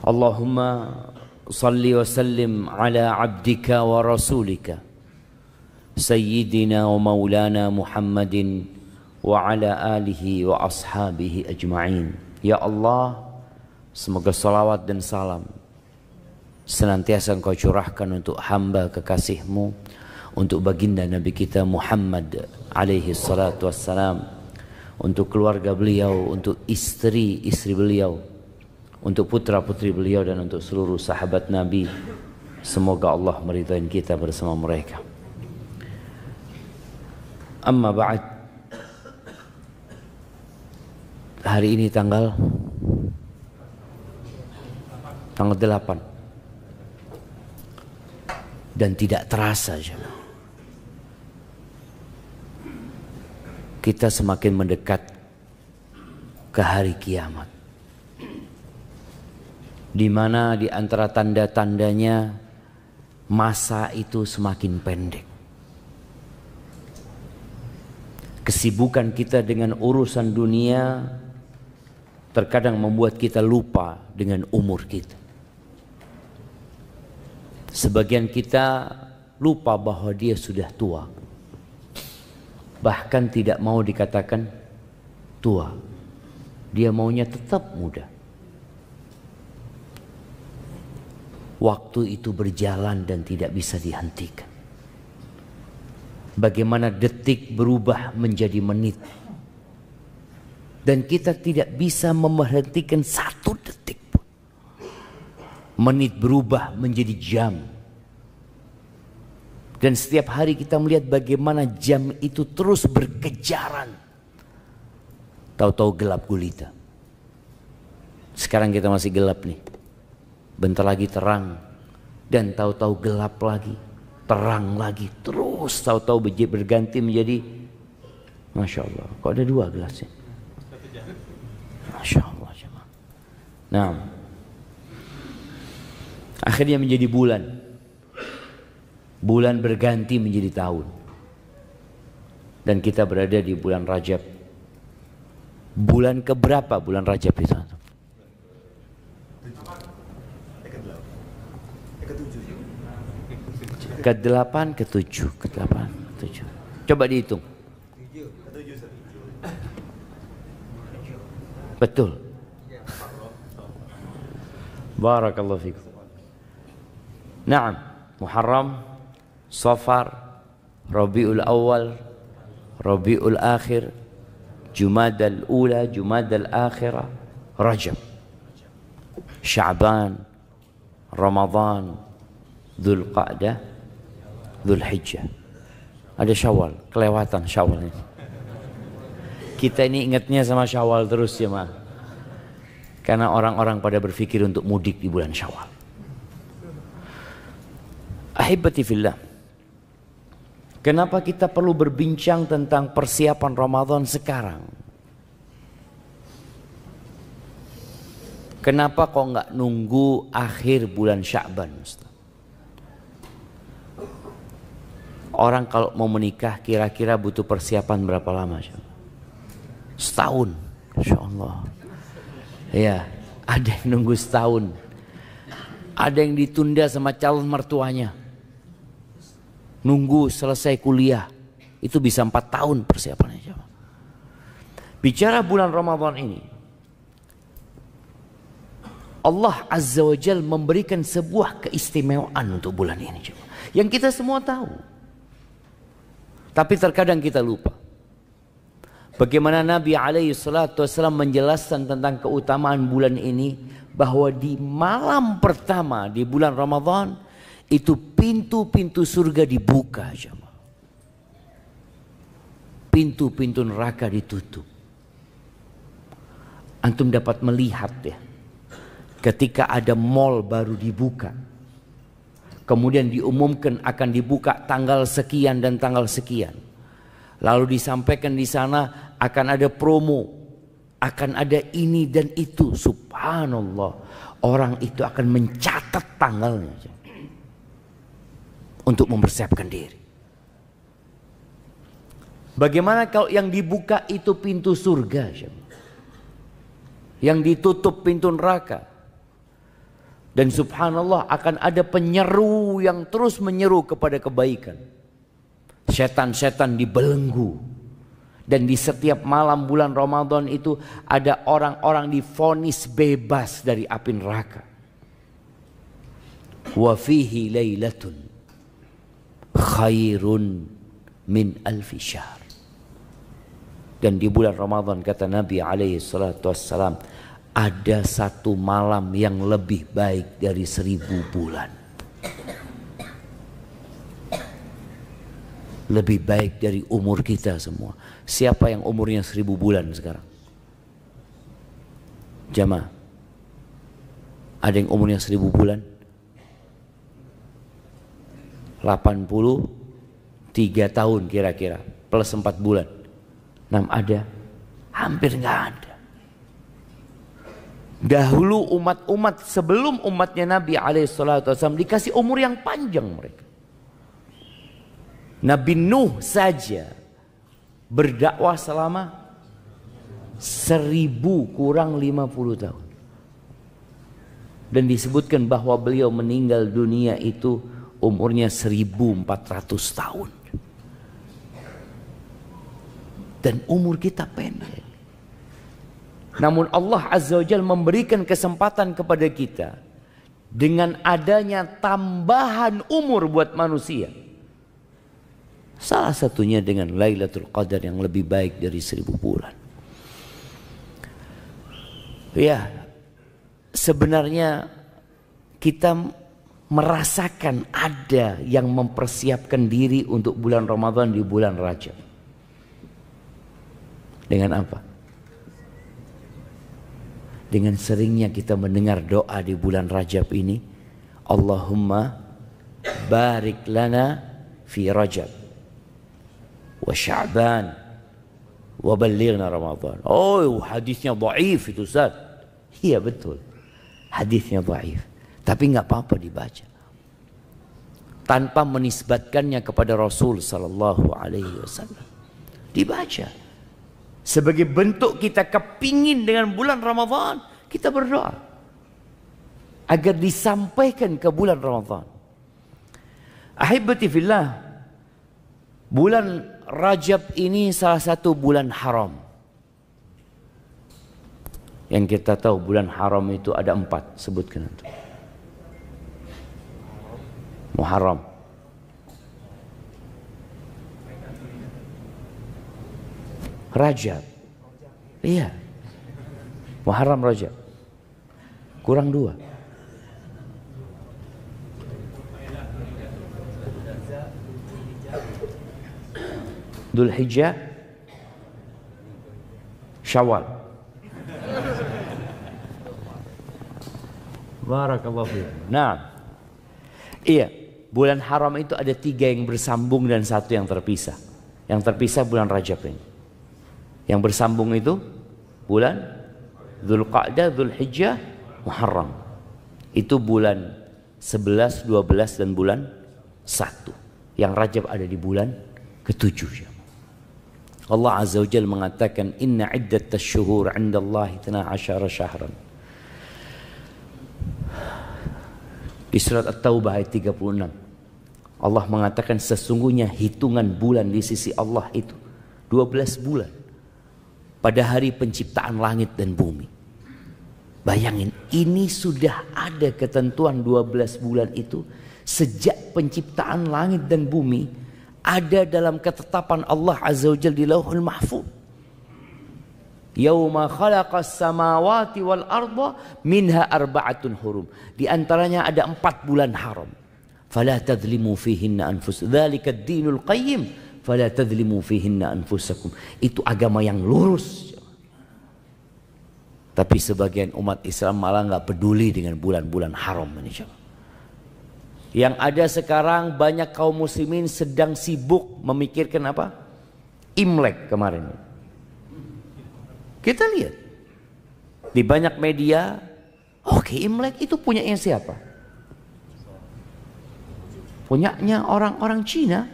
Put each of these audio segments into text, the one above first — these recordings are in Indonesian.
Allahumma salli wa sallim ala abdika wa rasulika Sayyidina wa maulana Muhammadin wa ala alihi wa ashabihi ajma'in. Ya Allah, semoga salawat dan salam senantiasa Engkau curahkan untuk hamba kekasih-Mu, untuk baginda Nabi kita Muhammad alaihi salatu wassalam, untuk keluarga beliau, untuk istri-istri beliau, untuk putra-putri beliau, dan untuk seluruh sahabat Nabi. Semoga Allah meridai kita bersama mereka. Amma ba'd. Hari ini tanggal 8 dan tidak terasa kita semakin mendekat ke hari kiamat, di mana di antara tanda-tandanya masa itu semakin pendek. Kesibukan kita dengan urusan dunia terkadang membuat kita lupa dengan umur kita. Sebagian kita lupa bahwa dia sudah tua, bahkan tidak mau dikatakan tua, dia maunya tetap muda. Waktu itu berjalan dan tidak bisa dihentikan. Bagaimana detik berubah menjadi menit, dan kita tidak bisa memberhentikan satu detik pun. Menit berubah menjadi jam, dan setiap hari kita melihat bagaimana jam itu terus berkejaran. Tahu-tahu gelap gulita. Sekarang kita masih gelap nih, bentar lagi terang, dan tahu-tahu gelap lagi, terang lagi, terus tahu-tahu berganti menjadi, Masya Allah, kok ada 2 gelasnya? Masya Allah. Nah, akhirnya menjadi bulan. Bulan berganti menjadi tahun. Dan kita berada di bulan Rajab. Bulan keberapa bulan Rajab itu? Ke-8, ke-7, ke-8, ke-7. Coba dihitung. Betul. Barakallahu fikum. Naam, Muharram, Safar, Rabiul Awal, Rabiul Akhir, Jumadal Ula, Jumadal Akhirah, Rajab, Sya'ban, Ramadan, Dzulqa'dah, Dzulhijjah. Ada Syawal, kelewatan Syawal ini. Kita ini ingatnya sama Syawal terus ya, Ma. Karena orang-orang pada berpikir untuk mudik di bulan Syawal. Ahibati fillah. Kenapa kita perlu berbincang tentang persiapan Ramadan sekarang? Kenapa kok nggak nunggu akhir bulan Sya'ban, Ustaz? Orang kalau mau menikah kira-kira butuh persiapan berapa lama? Setahun, Insya Allah. Ya, ada yang nunggu setahun. Ada yang ditunda sama calon mertuanya. Nunggu selesai kuliah. Itu bisa 4 tahun persiapannya. Bicara bulan Ramadan ini, Allah Azza wa Jal memberikan sebuah keistimewaan untuk bulan ini. Yang kita semua tahu. Tapi terkadang kita lupa. Bagaimana Nabi alaihi salatu wassalam menjelaskan tentang keutamaan bulan ini, bahwa di malam pertama di bulan Ramadan itu pintu-pintu surga dibuka, pintu-pintu neraka ditutup. Antum dapat melihat ya, ketika ada mall baru dibuka, kemudian diumumkan akan dibuka tanggal sekian dan tanggal sekian. Lalu disampaikan di sana akan ada promo, akan ada ini dan itu. Subhanallah, orang itu akan mencatat tanggalnya untuk mempersiapkan diri. Bagaimana kalau yang dibuka itu pintu surga, yang ditutup pintu neraka? Dan subhanallah akan ada penyeru yang terus menyeru kepada kebaikan. Setan-setan dibelenggu. Dan di setiap malam bulan Ramadan itu ada orang-orang divonis bebas dari api neraka. Wa fihi lailatun khairun min alfi syahr. Dan di bulan Ramadan kata Nabi alaihi salatu wassalam, ada satu malam yang lebih baik dari 1000 bulan. Lebih baik dari umur kita semua. Siapa yang umurnya 1000 bulan sekarang? Jamaah, ada yang umurnya 1000 bulan? 83 tahun kira-kira, plus 4 bulan. 6 ada? Hampir nggak ada. Dahulu umat-umat sebelum umatnya Nabi SAW dikasih umur yang panjang mereka. Nabi Nuh saja berdakwah selama 1000 kurang 50 tahun. Dan disebutkan bahwa beliau meninggal dunia itu umurnya 1400 tahun. Dan umur kita pendek. Namun Allah Azza wa Jalla memberikan kesempatan kepada kita dengan adanya tambahan umur buat manusia. Salah satunya dengan Lailatul Qadar yang lebih baik dari 1000 bulan. Ya, sebenarnya kita merasakan ada yang mempersiapkan diri untuk bulan Ramadan di bulan Rajab. Dengan apa? Dengan seringnya kita mendengar doa di bulan Rajab ini, Allahumma barik lana fi Rajab wa Sya'ban wa ballighna Ramadan. Oh, hadisnya dhaif itu Ustaz. Iya betul. Hadisnya dhaif. Tapi nggak apa-apa dibaca. Tanpa menisbatkannya kepada Rasul sallallahu alaihi wasallam. Dibaca. Sebagai bentuk kita kepingin dengan bulan Ramadan, kita berdoa agar disampaikan ke bulan Ramadan. Ahibati fillah, bulan Rajab ini salah satu bulan haram. Yang kita tahu bulan haram itu ada 4, sebutkan itu. Muharram, Rajab, iya, Muharram, Rajab, kurang 2. Dzulhijjah, Syawal. Barakallahu fiik. Nah, iya, bulan haram itu ada 3 yang bersambung dan 1 yang terpisah. Yang terpisah bulan Rajab ini. Yang bersambung itu bulan Dzulqa'dah, Dzulhijjah, Muharram. Itu bulan 11, 12 dan bulan 1. Yang Rajab ada di bulan ke-7. Allah Azza wa Jalla mengatakan inna iddatash syuhur 'indallahi 12 syahran. Di surat At-Taubah ayat 36. Allah mengatakan sesungguhnya hitungan bulan di sisi Allah itu 12 bulan. Pada hari penciptaan langit dan bumi. Bayangin, ini sudah ada ketentuan 12 bulan itu sejak penciptaan langit dan bumi, ada dalam ketetapan Allah Azza wa Jalla di Lauhul Mahfuz. Yauma khalaqas samawati wal arda minha arba'atun hurum. Di antaranya ada 4 bulan haram. Fala tadhlimu fihinna anfusakum. Dzalika ad-dinul qayyim. Fala tadhlimu fihinna anfusakum. Itu agama yang lurus. Tapi sebagian umat Islam malah nggak peduli dengan bulan-bulan haram ini. Yang ada sekarang banyak kaum muslimin sedang sibuk memikirkan apa? Imlek kemarin. Kita lihat di banyak media, oke, Imlek itu punyanya siapa? Punyanya orang-orang Cina.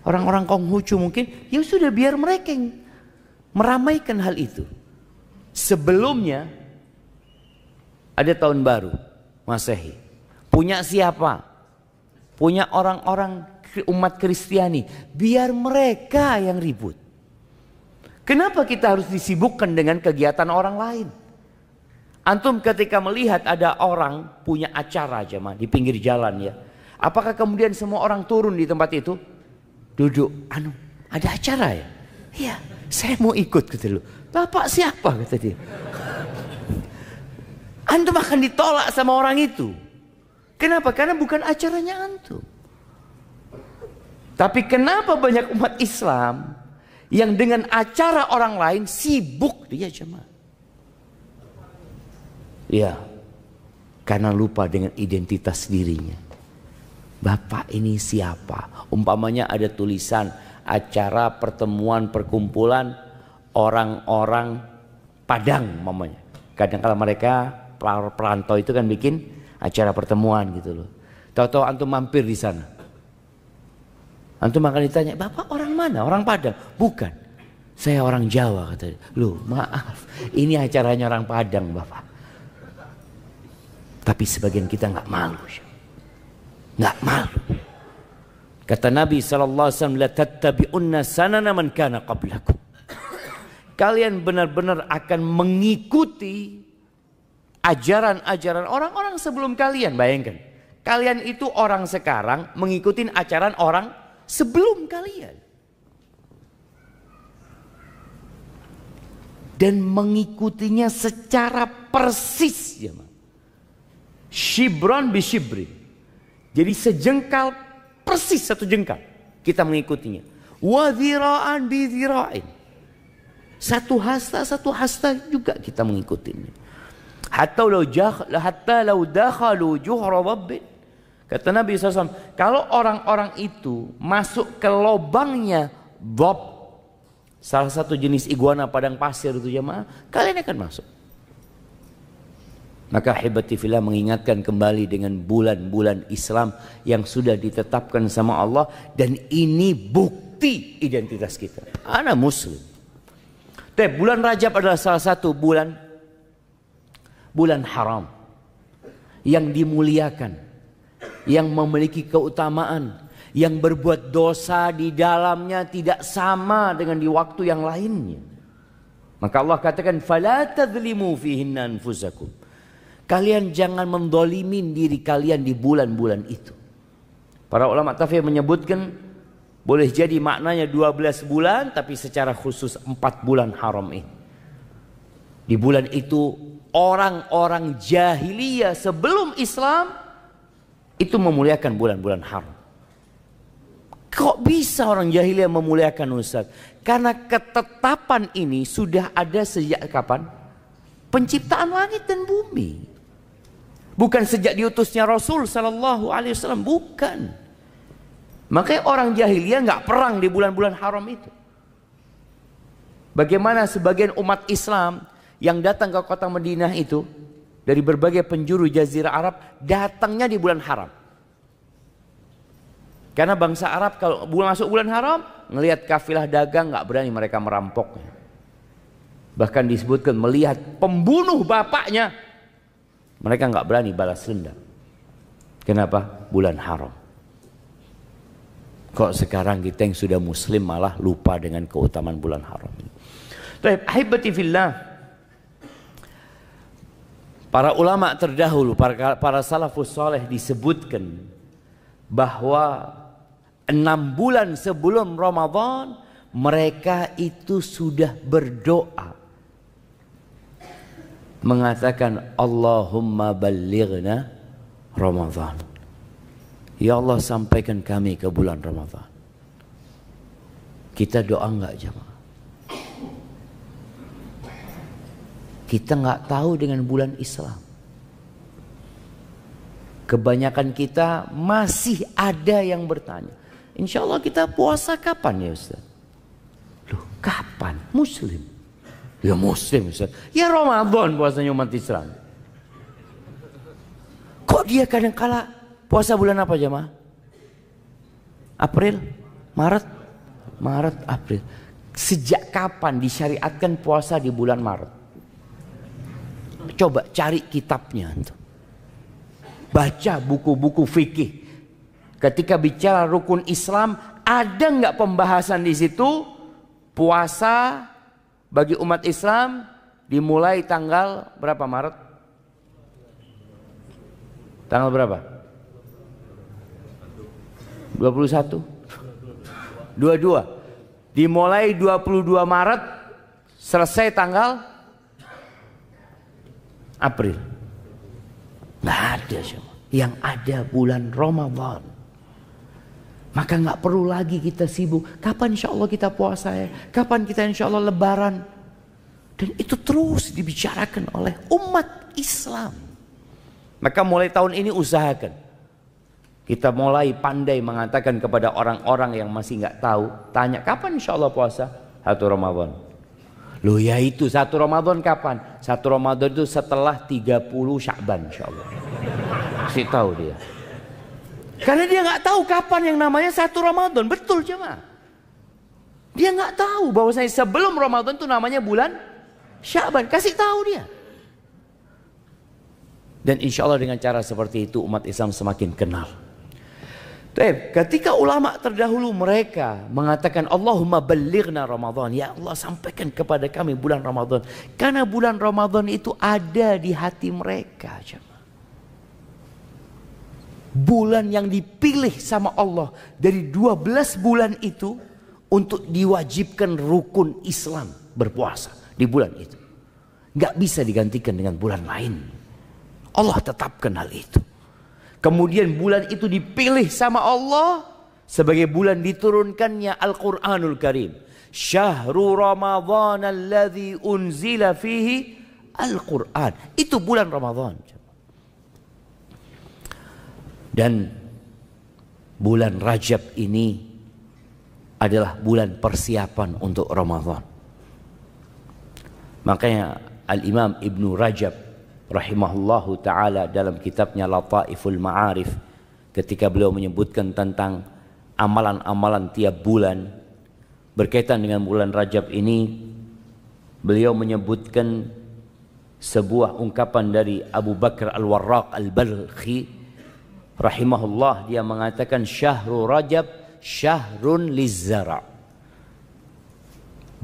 Orang-orang Konghucu mungkin, ya sudah biar mereka yang meramaikan hal itu. Sebelumnya ada tahun baru, Masehi. Punya siapa? Punya orang-orang umat Kristiani. Biar mereka yang ribut. Kenapa kita harus disibukkan dengan kegiatan orang lain? Antum ketika melihat ada orang punya acara jemaah di pinggir jalan ya. Apakah kemudian semua orang turun di tempat itu? Duduk, ada acara ya? Iya, saya mau ikut kata lu. Bapak siapa kata dia. Antum akan ditolak sama orang itu. Kenapa? Karena bukan acaranya antum. Tapi kenapa banyak umat Islam yang dengan acara orang lain sibuk dia jemaah? Ya, karena lupa dengan identitas dirinya. Bapak ini siapa? Umpamanya ada tulisan acara pertemuan perkumpulan orang-orang Padang umpamanya. Kadang-kala mereka perantau itu kan bikin acara pertemuan gitu loh. Tahu-tahu antum mampir di sana. Antum akan ditanya, "Bapak orang mana? Orang Padang?" "Bukan. Saya orang Jawa," katanya. "Loh, maaf. Ini acaranya orang Padang, Bapak." Tapi sebagian kita nggak malu, nggak malu. Kata Nabi SAW, "La tattabi'unna sanana man kana qablakum." Kalian benar-benar akan mengikuti ajaran-ajaran orang-orang sebelum kalian. Bayangkan, kalian itu orang sekarang mengikuti ajaran orang sebelum kalian. Dan mengikutinya secara persis, ya. Shibron bi shibrin. Jadi sejengkal persis satu jengkal kita mengikutinya. Wa dhira'an bi dhira'in. Satu hasta juga kita mengikutinya. Hatta law dakhalu juhra rabbin. Kata Nabi SAW, kalau orang-orang itu masuk ke lubangnya dhab, salah satu jenis iguana padang pasir itu jemaah, kalian akan masuk. Maka hibati fillah mengingatkan kembali dengan bulan-bulan Islam yang sudah ditetapkan sama Allah. Dan ini bukti identitas kita. Ana muslim. Tapi bulan Rajab adalah salah satu bulan haram. Yang dimuliakan. Yang memiliki keutamaan. Yang berbuat dosa di dalamnya tidak sama dengan di waktu yang lainnya. Maka Allah katakan, "Fala tadzlimu fihinna anfusakum." Kalian jangan mendolimin diri kalian di bulan-bulan itu. Para ulama tafsir menyebutkan boleh jadi maknanya 12 bulan, tapi secara khusus 4 bulan haram ini. Di bulan itu orang-orang jahiliyah sebelum Islam itu memuliakan bulan-bulan haram. Kok bisa orang jahiliyah memuliakan, Ustaz? Karena ketetapan ini sudah ada sejak kapan? Penciptaan langit dan bumi. Bukan sejak diutusnya Rasul Sallallahu Alaihi Wasallam, bukan. Makanya orang jahiliyah nggak perang di bulan-bulan haram itu. Bagaimana sebagian umat Islam yang datang ke kota Madinah itu dari berbagai penjuru Jazirah Arab datangnya di bulan haram. Karena bangsa Arab kalau masuk bulan haram, ngelihat kafilah dagang nggak berani mereka merampoknya. Bahkan disebutkan melihat pembunuh bapaknya, mereka nggak berani balas dendam. Kenapa? Bulan haram. Kok sekarang kita yang sudah muslim malah lupa dengan keutamaan bulan haram ini. Ahibati fillah. Para ulama terdahulu, para salafus saleh disebutkan bahwa 6 bulan sebelum Ramadan mereka itu sudah berdoa mengatakan, "Allahumma ballighna Ramadan." Ya Allah, sampaikan kami ke bulan Ramadan. Kita doa enggak jemaah? Kita enggak tahu dengan bulan Islam. Kebanyakan kita masih ada yang bertanya, "Insya Allah kita puasa kapan ya Ustaz?" Loh, kapan? Muslim. Ya muslim Ustaz. Ya Ramadan puasanya umat Islam. Kok dia kadang-kala puasa bulan apa jemaah? April? Maret, April. Sejak kapan disyariatkan puasa di bulan Maret? Coba cari kitabnya. Baca buku-buku fikih. Ketika bicara rukun Islam, ada nggak pembahasan di situ puasa bagi umat Islam dimulai tanggal berapa Maret? Tanggal berapa? 21? 22. Dimulai 22 Maret, selesai tanggal April. Nggak ada semua. Yang ada bulan Ramadan. Maka nggak perlu lagi kita sibuk. Kapan insya Allah kita puasa ya? Kapan kita insya Allah lebaran? Dan itu terus dibicarakan oleh umat Islam. Maka mulai tahun ini usahakan. Kita mulai pandai mengatakan kepada orang-orang yang masih nggak tahu. Tanya, kapan insya Allah puasa? 1 Ramadan. Loh ya itu 1 Ramadan kapan? 1 Ramadan itu setelah 30 Sya'ban insya Allah. Kasih tahu dia. Karena dia nggak tahu kapan yang namanya 1 Ramadan. Betul jemaah. Dia nggak tahu bahwasanya sebelum Ramadan itu namanya bulan Sya'ban. Kasih tahu dia. Dan insya Allah dengan cara seperti itu umat Islam semakin kenal. Ketika ulama terdahulu mereka mengatakan Allahumma ballighna Ramadan, ya Allah sampaikan kepada kami bulan Ramadan, karena bulan Ramadan itu ada di hati mereka. Bulan yang dipilih sama Allah dari 12 bulan itu untuk diwajibkan rukun Islam berpuasa di bulan itu. Gak bisa digantikan dengan bulan lain. Allah tetapkan hal itu. Kemudian bulan itu dipilih sama Allah sebagai bulan diturunkannya Al-Quranul Karim. Syahrul Ramadhan alladhi unzila fihi Al-Quran. Itu bulan Ramadan. Dan bulan Rajab ini adalah bulan persiapan untuk Ramadan. Makanya Al-Imam Ibn Rajab rahimahullahu ta'ala dalam kitabnya Lataiful Ma'arif, ketika beliau menyebutkan tentang amalan-amalan tiap bulan berkaitan dengan bulan Rajab ini, beliau menyebutkan sebuah ungkapan dari Abu Bakar Al-Warraq Al-Balkhi rahimahullah. Dia mengatakan Syahrul Rajab syahrun lizzara'.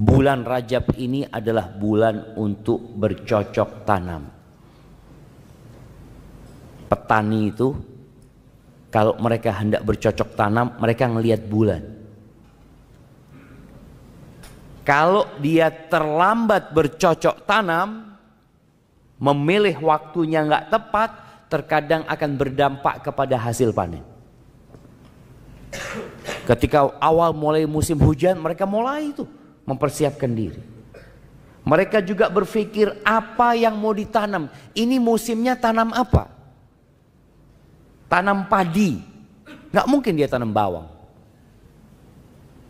Bulan Rajab ini adalah bulan untuk bercocok tanam. Petani itu kalau mereka hendak bercocok tanam, mereka ngelihat bulan. Kalau dia terlambat bercocok tanam, memilih waktunya nggak tepat, terkadang akan berdampak kepada hasil panen. Ketika awal mulai musim hujan, mereka mulai itu mempersiapkan diri. Mereka juga berpikir apa yang mau ditanam. Ini musimnya tanam apa? Tanam padi, nggak mungkin dia tanam bawang.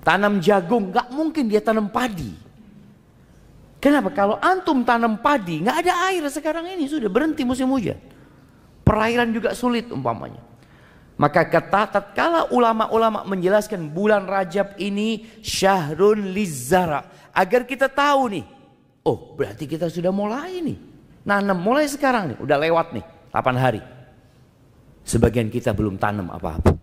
Tanam jagung, nggak mungkin dia tanam padi. Kenapa? Kalau antum tanam padi, nggak ada air sekarang ini, sudah berhenti musim hujan. Perairan juga sulit umpamanya. Maka tatkala ulama-ulama menjelaskan bulan Rajab ini syahrun lizzara, agar kita tahu nih, oh berarti kita sudah mulai nih nanam, mulai sekarang nih, udah lewat nih 8 hari. Sebagian kita belum tanam apa-apa.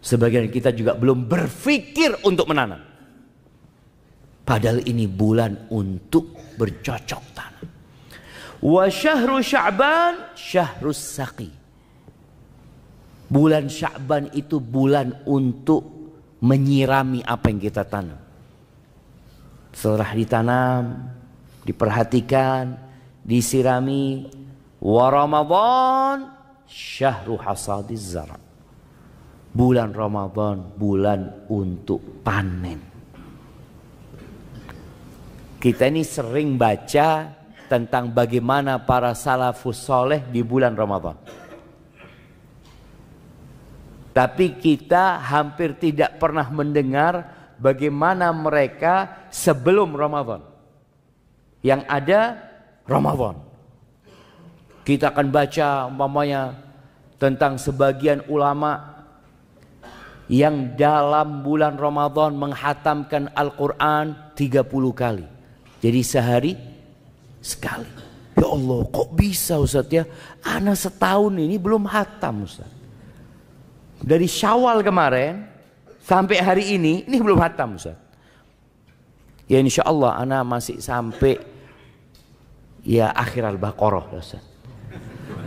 Sebagian kita juga belum berpikir untuk menanam. Padahal ini bulan untuk bercocok tanam. Wa syahru Sya'ban syahrus saqi. Bulan Sya'ban itu bulan untuk menyirami apa yang kita tanam. Setelah ditanam, diperhatikan, disirami. Wa Ramadan syahru hasadiz zara'. Bulan Ramadan bulan untuk panen. Kita ini sering baca tentang bagaimana para salafus soleh di bulan Ramadan. Tapi kita hampir tidak pernah mendengar bagaimana mereka sebelum Ramadan. Yang ada Ramadan. Kita akan baca umpamanya tentang sebagian ulama yang dalam bulan Ramadan menghatamkan Al-Quran 30 kali. Jadi sehari sekali. Ya Allah, kok bisa Ustaz ya? Ana setahun ini belum hatam Ustaz. Dari Syawal kemarin sampai hari ini belum hatam Ustaz. Ya insya Allah ana masih sampai ya akhir Al-Baqarah Ustaz.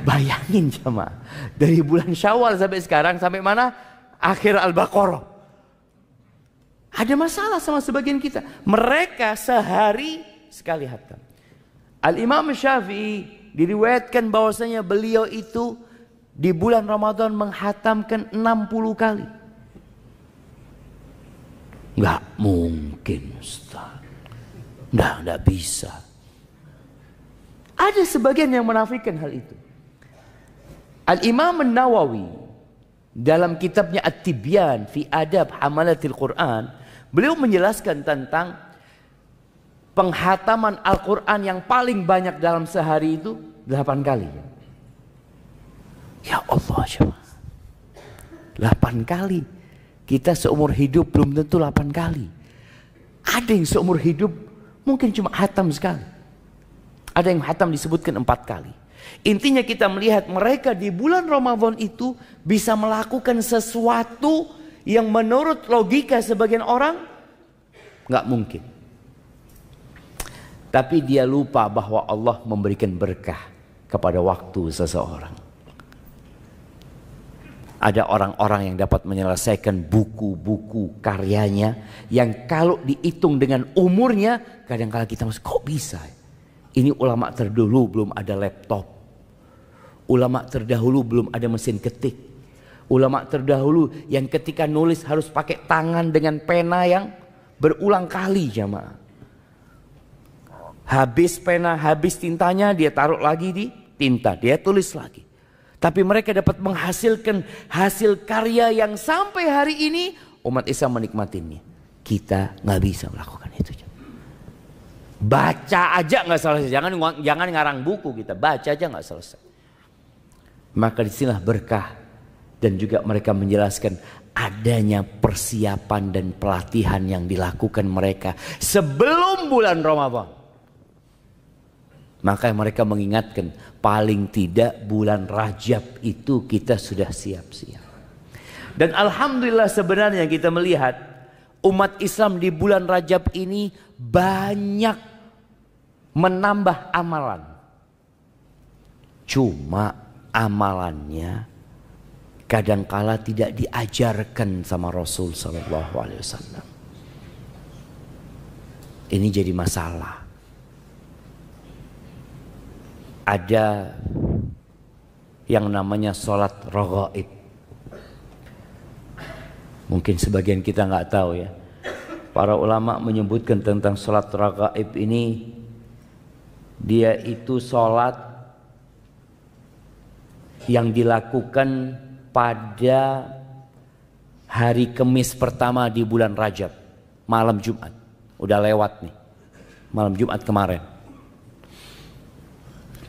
Bayangin jemaah, dari bulan Syawal sampai sekarang sampai mana? Akhir Al-Baqarah. Ada masalah sama sebagian kita. Mereka sehari sekali hatam. Al-Imam Syafi'i diriwayatkan bahwasanya beliau itu di bulan Ramadan menghatamkan 60 kali. Enggak mungkin Ustaz. Enggak bisa. Ada sebagian yang menafikan hal itu. Al-Imam An-Nawawi dalam kitabnya At-Tibyan fi Adab Hamalatil Quran, beliau menjelaskan tentang penghataman Al-Quran yang paling banyak dalam sehari itu 8 kali. Ya Allah, 8 kali. Kita seumur hidup belum tentu 8 kali. Ada yang seumur hidup mungkin cuma hatam sekali. Ada yang hatam disebutkan 4 kali. Intinya kita melihat mereka di bulan Ramadan itu bisa melakukan sesuatu yang menurut logika sebagian orang nggak mungkin. Tapi dia lupa bahwa Allah memberikan berkah kepada waktu seseorang. Ada orang-orang yang dapat menyelesaikan buku-buku karyanya yang kalau dihitung dengan umurnya kadang-kala kita masuk, kok bisa? Ini ulama terdahulu belum ada laptop. Ulama terdahulu belum ada mesin ketik. Ulama terdahulu yang ketika nulis harus pakai tangan dengan pena yang berulang kali jamaah. Habis pena, habis tintanya dia taruh lagi di tinta, dia tulis lagi. Tapi mereka dapat menghasilkan hasil karya yang sampai hari ini umat Islam menikmatinya. Kita nggak bisa melakukan itu. Baca aja nggak selesai, jangan ngarang buku kita, baca aja nggak selesai. Maka disinilah berkah dan juga mereka menjelaskan adanya persiapan dan pelatihan yang dilakukan mereka sebelum bulan Ramadan. Maka mereka mengingatkan paling tidak bulan Rajab itu kita sudah siap-siap. Dan alhamdulillah sebenarnya kita melihat umat Islam di bulan Rajab ini banyak menambah amalan. Cuma amalannya kadangkala tidak diajarkan sama Rasul Sallallahu Alaihi Wasallam. Ini jadi masalah. Ada yang namanya sholat raghaib. Mungkin sebagian kita nggak tahu ya. Para ulama menyebutkan tentang sholat raghaib ini, dia itu sholat yang dilakukan pada hari Kamis pertama di bulan Rajab, malam Jumat. Udah lewat nih, malam Jumat kemarin.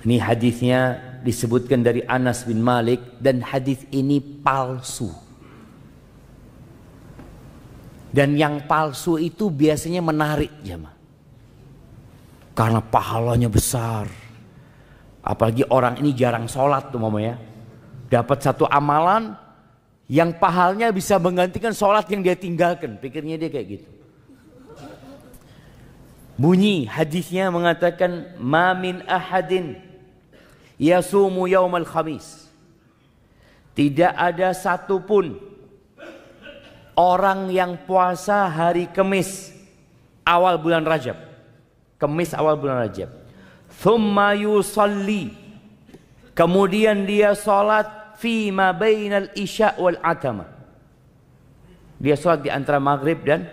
Ini hadisnya disebutkan dari Anas bin Malik dan hadis ini palsu. Dan yang palsu itu biasanya menarik jemaah. Karena pahalanya besar. Apalagi orang ini jarang sholat tuh mamanya. Dapat satu amalan yang pahalnya bisa menggantikan sholat yang dia tinggalkan. Pikirnya dia kayak gitu. Bunyi hadisnya mengatakan ma min ahadin yasumu yaumal khamis. Tidak ada satupun orang yang puasa hari Kamis awal bulan Rajab. Kamis awal bulan Rajab. Thumma yusalli. Kemudian dia salat fi ma bainal isya wal atama. Dia salat di antara maghrib dan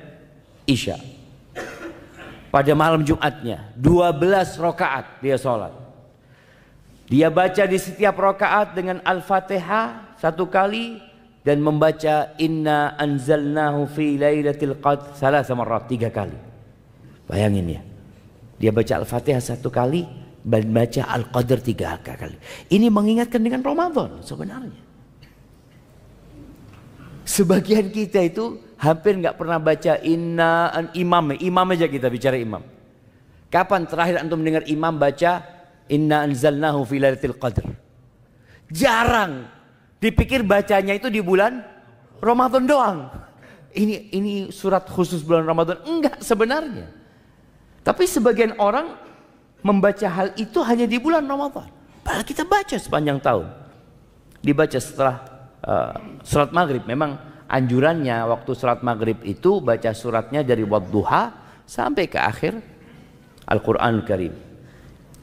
isya. Pada malam Jumatnya 12 rakaat dia salat. Dia baca di setiap rakaat dengan Al-Fatihah 1 kali dan membaca inna anzalnahu fi lailatul qadr 3 kali. Bayangin ya. Dia baca Al-Fatihah 1 kali dan baca Al-Qadr 3 kali. Ini mengingatkan dengan Ramadan sebenarnya. Sebagian kita itu hampir nggak pernah baca imam aja kita bicara imam. Kapan terakhir antum dengar imam baca Inna anzalnahu fi lailatul qadr. Jarang dipikir bacanya itu di bulan Ramadan doang. Ini surat khusus bulan Ramadan. Enggak sebenarnya. Tapi sebagian orang membaca hal itu hanya di bulan Ramadan. Padahal kita baca sepanjang tahun. Dibaca setelah surat maghrib. Memang anjurannya waktu surat maghrib itu baca suratnya dari wadduha sampai ke akhir Al-Quran Karim.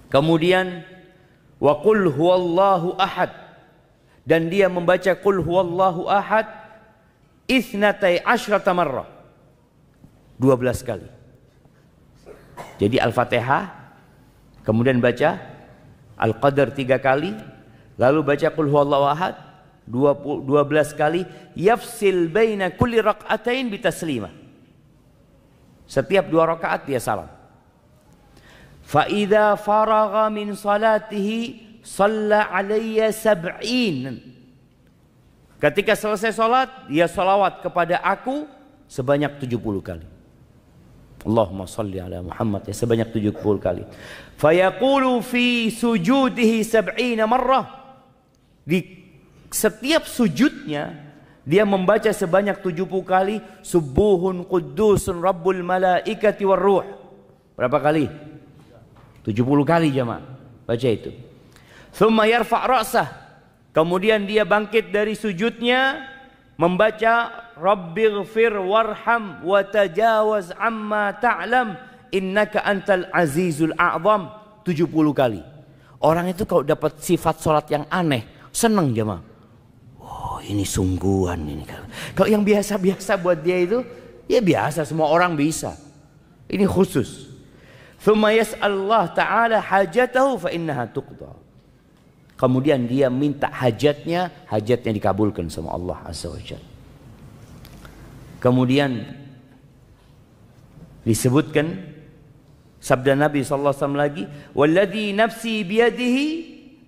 Kemudian wa qul huwallahu ahad, dan dia membaca qul huwallahu ahad itsnatai asyrata marrah, 12 kali. Jadi Al-Fatihah, kemudian baca Al-Qadr 3 kali, lalu baca qul huwallahu ahad 12 kali, yafsil baina kulli raq'atain bitaslimah. Setiap 2 rakaat dia salam. Fa idza faragha min salatihi shalla alayya 70. Ketika selesai salat, dia salawat kepada aku sebanyak 70 kali. Allahumma salli ala Muhammad, ya, sebanyak 70 kali. Fa yaqulu fi sujudihi 70 marrah. Di setiap sujudnya dia membaca sebanyak 70 kali subuhun quddusun rabbul malaikati war ruh. Berapa kali? 70 kali jemaah. Baca itu. Thumma yarfa' ra'sah. Kemudian dia bangkit dari sujudnya membaca Rabbighfir warham wa tajawaz amma ta'lam innaka antal azizul a'zam 70 kali. Orang itu kalau dapat sifat salat yang aneh, senang jemaah. Oh, ini sungguhan ini. Kalau yang biasa-biasa buat dia itu, ya biasa, semua orang bisa. Ini khusus. Thumma yas'alullah ta'ala hajatahu fa innaha tuqda. Kemudian dia minta hajatnya dikabulkan sama Allah Azza wa Jalla. Kemudian disebutkan sabda Nabi sallallahu alaihi wasallam lagi, "Walladzi nafsi biyadihi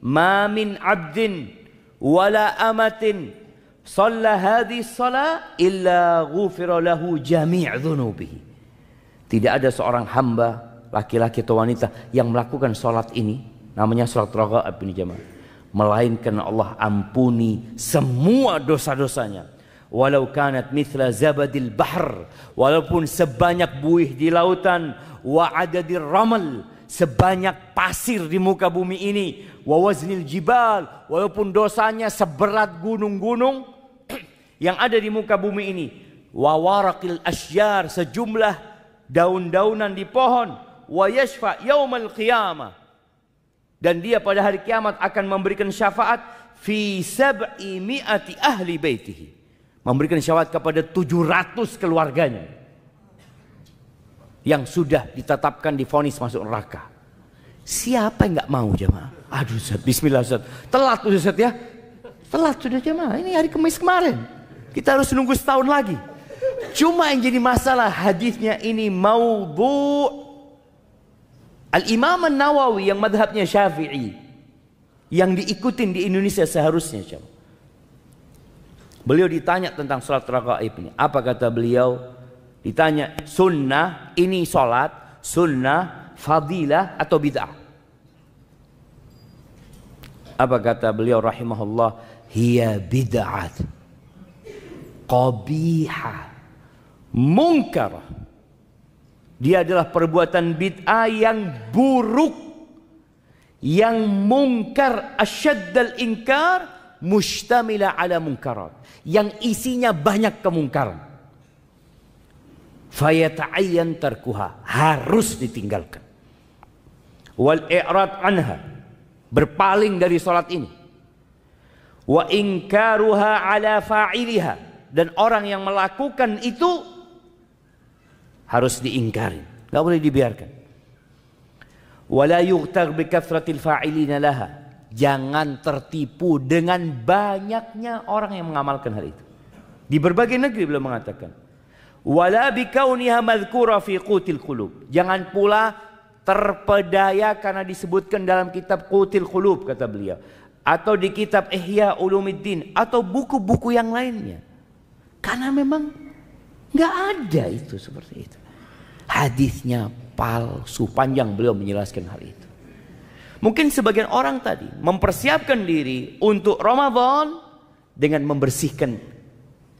ma min 'abdin wala amatin shalla hadhihi shalah illa ghufira lahu jami' dhunubihi." Tidak ada seorang hamba laki-laki atau wanita yang melakukan salat ini, namanya salat raghaib ini jemaah, melainkan Allah ampuni semua dosa-dosanya. Walau kanat mithla zabadil bahr, walaupun sebanyak buih di lautan, wa adadir ramal, sebanyak pasir di muka bumi ini, wa waznil jibal, walaupun dosanya seberat gunung-gunung yang ada di muka bumi ini, wa waraqil asyjar, sejumlah daun-daunan di pohon, wa yashfa yaumal qiyamah, dan dia pada hari kiamat akan memberikan syafaat fi 700 ahli baitihi, memberikan syafaat kepada 700 keluarganya yang sudah ditetapkan divonis masuk neraka. Siapa yang nggak mau jemaah? Aduh Ustaz, bismillah Ustaz, telat Ustaz ya, telat sudah jemaah, ini hari Kamis kemarin, kita harus nunggu setahun lagi. Cuma yang jadi masalah hadisnya ini maudhu'. Al-Imam An-Nawawi yang madhabnya Syafi'i, yang diikutin di Indonesia seharusnya, beliau ditanya tentang salat raghaib ini. Apa kata beliau? Ditanya, sunnah ini salat, sunnah, fadilah atau bid'ah? Apa kata beliau rahimahullah? Hiya bid'at qabihah munkarah. Dia adalah perbuatan bid'ah yang buruk, yang mungkar, asyaddal inkar, mustamila ala munkarat, yang isinya banyak kemungkaran. Fayata'ayyan tarkuha, harus ditinggalkan. Wal i'rad anha, berpaling dari salat ini. Wa inkaruha ala fa'iliha, dan orang yang melakukan itu harus diingkari, nggak boleh dibiarkan. Wala yughtar bi kathratil fa'ilina laha, jangan tertipu dengan banyaknya orang yang mengamalkan hal itu. Di berbagai negeri beliau mengatakan, wala bi kauniha madhkura fi qutil qulub, jangan pula terpedaya karena disebutkan dalam kitab Qutil Qulub kata beliau, atau di kitab Ihya Ulumuddin, atau buku-buku yang lainnya, karena memang nggak ada itu seperti itu. Hadisnya palsu, panjang beliau menjelaskan hal itu. Mungkin sebagian orang tadi mempersiapkan diri untuk Ramadan dengan membersihkan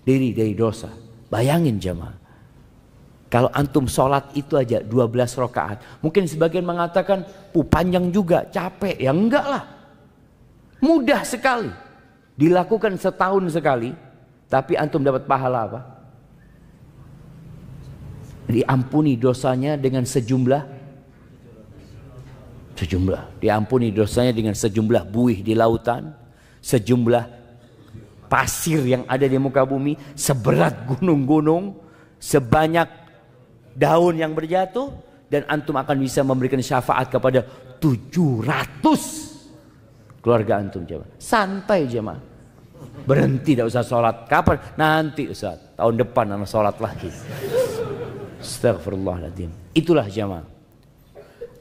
diri dari dosa. Bayangin jemaah, kalau antum sholat itu aja 12 rakaat, mungkin sebagian mengatakan, panjang juga, capek. Ya enggak lah, mudah sekali. Dilakukan setahun sekali, tapi antum dapat pahala apa? Diampuni dosanya dengan sejumlah. Diampuni dosanya dengan sejumlah buih di lautan, sejumlah pasir yang ada di muka bumi, seberat gunung-gunung, sebanyak daun yang berjatuh, dan antum akan bisa memberikan syafaat kepada 700 keluarga antum. Jemaah, santai jemaah, berhenti, tidak usah sholat. Kapan? Nanti Ustaz, tahun depan anak sholat lagi. Astagfirullahaladzim. Itulah jemaah,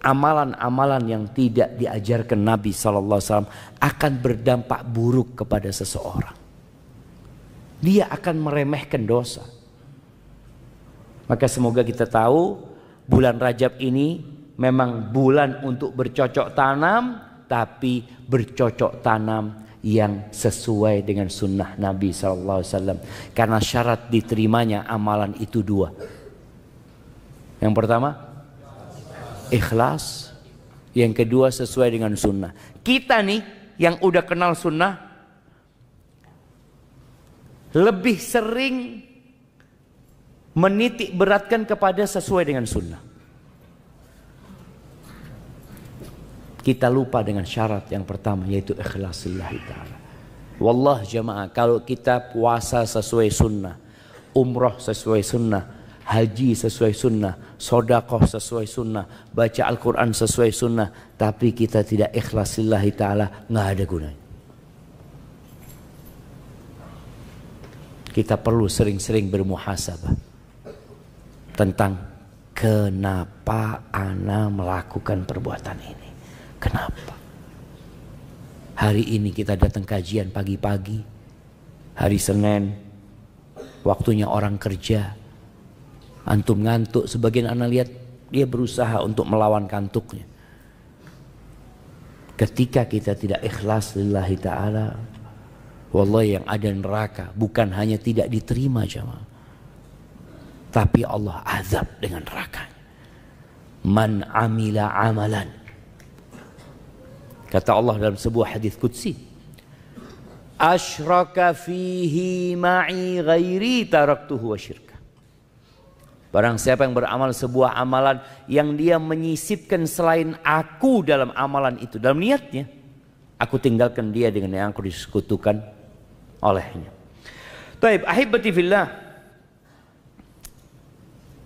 amalan-amalan yang tidak diajarkan Nabi SAW akan berdampak buruk kepada seseorang. Dia akan meremehkan dosa. Maka semoga kita tahu bulan Rajab ini memang bulan untuk bercocok tanam, tapi bercocok tanam yang sesuai dengan sunnah Nabi SAW. Karena syarat diterimanya amalan itu dua. Yang pertama, ikhlas. Yang kedua, sesuai dengan sunnah. Kita nih yang udah kenal sunnah lebih sering menitik beratkan kepada sesuai dengan sunnah. Kita lupa dengan syarat yang pertama, yaitu ikhlas lillahi ta'ala. Wallah jamaah, kalau kita puasa sesuai sunnah, umroh sesuai sunnah, haji sesuai sunnah, sodakoh sesuai sunnah, baca Al-Quran sesuai sunnah, tapi kita tidak ikhlas lillahi ta'ala, nggak ada gunanya. Kita perlu sering-sering bermuhasabah tentang kenapa ana melakukan perbuatan ini. Kenapa? Hari ini kita datang kajian pagi-pagi, hari Senin, waktunya orang kerja. Antum ngantuk, sebagian anak lihat dia berusaha untuk melawan kantuknya. Ketika kita tidak ikhlas lillahi ta'ala, wallahi yang ada neraka bukan hanya tidak diterima jamaah, tapi Allah azab dengan nerakanya. Man amila amalan, kata Allah dalam sebuah hadis qudsi, asyraka fihi ma'i ghairi taraktuhu wa syirka. Barang siapa yang beramal sebuah amalan yang dia menyisipkan selain aku dalam amalan itu, dalam niatnya, aku tinggalkan dia dengan yang aku disekutukan olehnya. Baik, ahibati fillah,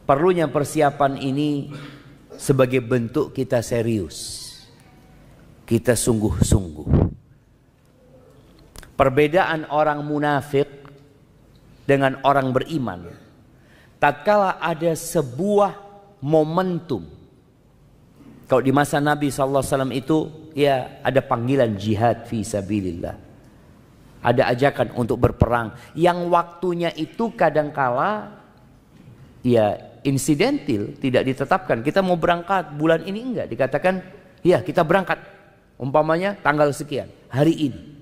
perlunya persiapan ini sebagai bentuk kita serius, kita sungguh-sungguh. Perbedaan orang munafik dengan orang beriman, tatkala ada sebuah momentum. Kalau di masa Nabi SAW itu, ya ada panggilan jihad fi sabilillah, ada ajakan untuk berperang, yang waktunya itu kadangkala ya insidentil, tidak ditetapkan. Kita mau berangkat bulan ini, enggak dikatakan ya kita berangkat, umpamanya tanggal sekian, hari ini.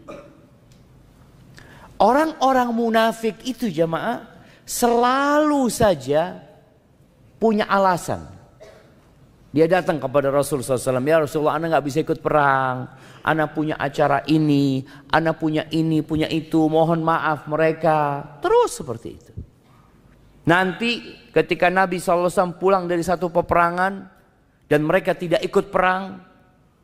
Orang-orang munafik itu jamaah selalu saja punya alasan. Dia datang kepada Rasulullah SAW, ya Rasulullah, ana nggak bisa ikut perang, ana punya acara ini, ana punya ini, punya itu, mohon maaf mereka. Terus seperti itu. Nanti ketika Nabi SAW pulang dari satu peperangan dan mereka tidak ikut perang,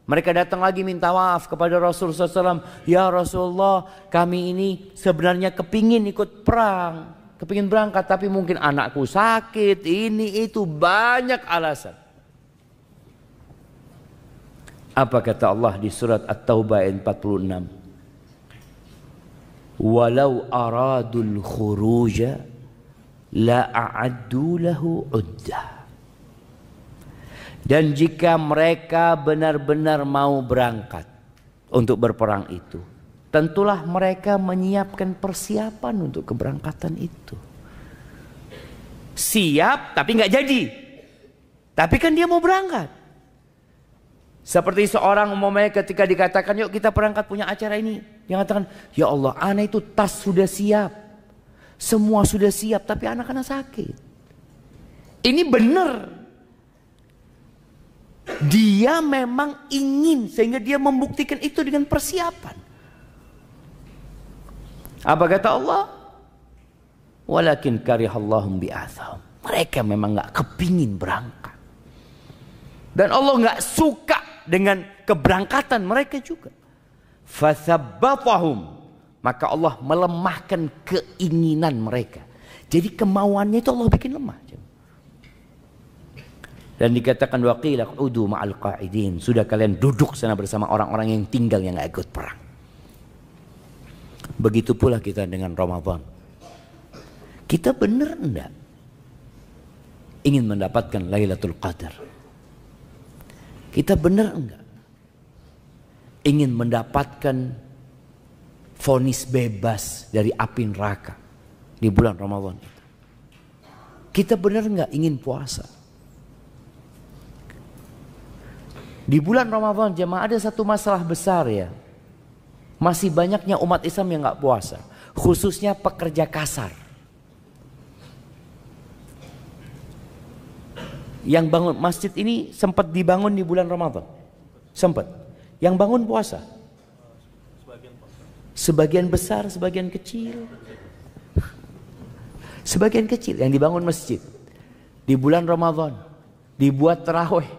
mereka datang lagi minta maaf kepada Rasulullah SAW. Ya Rasulullah, kami ini sebenarnya kepingin ikut perang, kepingin berangkat, tapi mungkin anakku sakit, ini itu, banyak alasan. Apa kata Allah di surat At-Taubah ayat 46? Walau aradul khuruja la a'addu lahu uddah. Dan jika mereka benar-benar mau berangkat untuk berperang itu, tentulah mereka menyiapkan persiapan untuk keberangkatan itu. Siap tapi nggak jadi. Tapi kan dia mau berangkat. Seperti seorang umumnya ketika dikatakan yuk kita berangkat punya acara ini. Dia mengatakan ya Allah anak itu tas sudah siap. Semua sudah siap tapi anak-anak sakit. Ini benar. Dia memang ingin sehingga dia membuktikan itu dengan persiapan. Apa kata Allah? Walakin karihallahum bi'athahum. Mereka memang gak kepingin berangkat. Dan Allah gak suka dengan keberangkatan mereka juga. Fathabbatahum. Maka Allah melemahkan keinginan mereka. Jadi kemauannya itu Allah bikin lemah. Dan dikatakan waqila qudu ma'al qa'idin. Sudah kalian duduk sana bersama orang-orang yang tinggal yang gak ikut perang. Begitu pula kita dengan Ramadan. Kita benar enggak ingin mendapatkan Lailatul Qadar? Kita benar enggak ingin mendapatkan vonis bebas dari api neraka di bulan Ramadan itu? Kita benar enggak ingin puasa? Di bulan Ramadan jemaah ada satu masalah besar ya. Masih banyaknya umat Islam yang enggak puasa, khususnya pekerja kasar. Yang bangun masjid ini sempat dibangun di bulan Ramadan. Sempat. Yang bangun puasa. Sebagian besar, sebagian kecil. Sebagian kecil yang dibangun masjid. Di bulan Ramadan. Dibuat tarawih.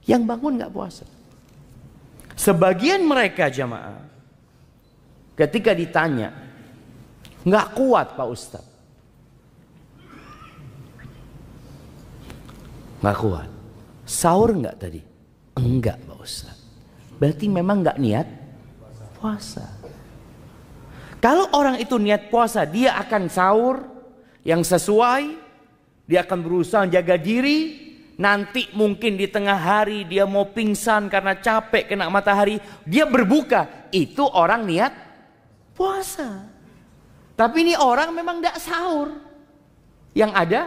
Yang bangun gak puasa. Sebagian mereka jamaah. Ketika ditanya. Gak kuat Pak Ustadz. Gak kuat. Sahur enggak tadi? Enggak Pak Ustaz. Berarti memang enggak niat puasa. Kalau orang itu niat puasa, dia akan sahur yang sesuai. Dia akan berusaha jaga diri. Nanti mungkin di tengah hari dia mau pingsan karena capek kena matahari. Dia berbuka. Itu orang niat puasa. Tapi ini orang memang enggak sahur. Yang ada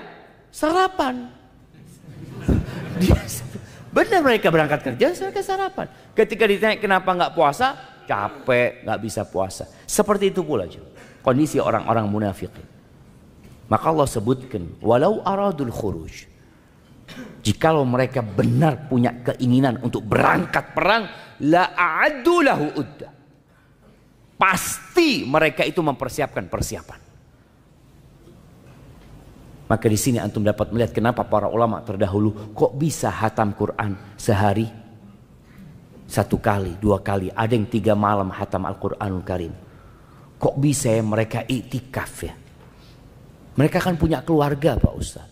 sarapan. Benar mereka berangkat kerja, mereka sarapan. Ketika ditanya kenapa nggak puasa, capek, nggak bisa puasa. Seperti itu pula kondisi orang-orang munafik. Maka Allah sebutkan, walau aradul khuruj. Jikalau mereka benar punya keinginan untuk berangkat perang, la a'addu lahu udda. Pasti mereka itu mempersiapkan persiapan. Maka di sini antum dapat melihat kenapa para ulama terdahulu kok bisa hatam Quran sehari 1 kali, 2 kali, ada yang 3 malam hatam Al-Quranul Karim. Kok bisa ya mereka iktikaf ya? Mereka kan punya keluarga Pak Ustaz.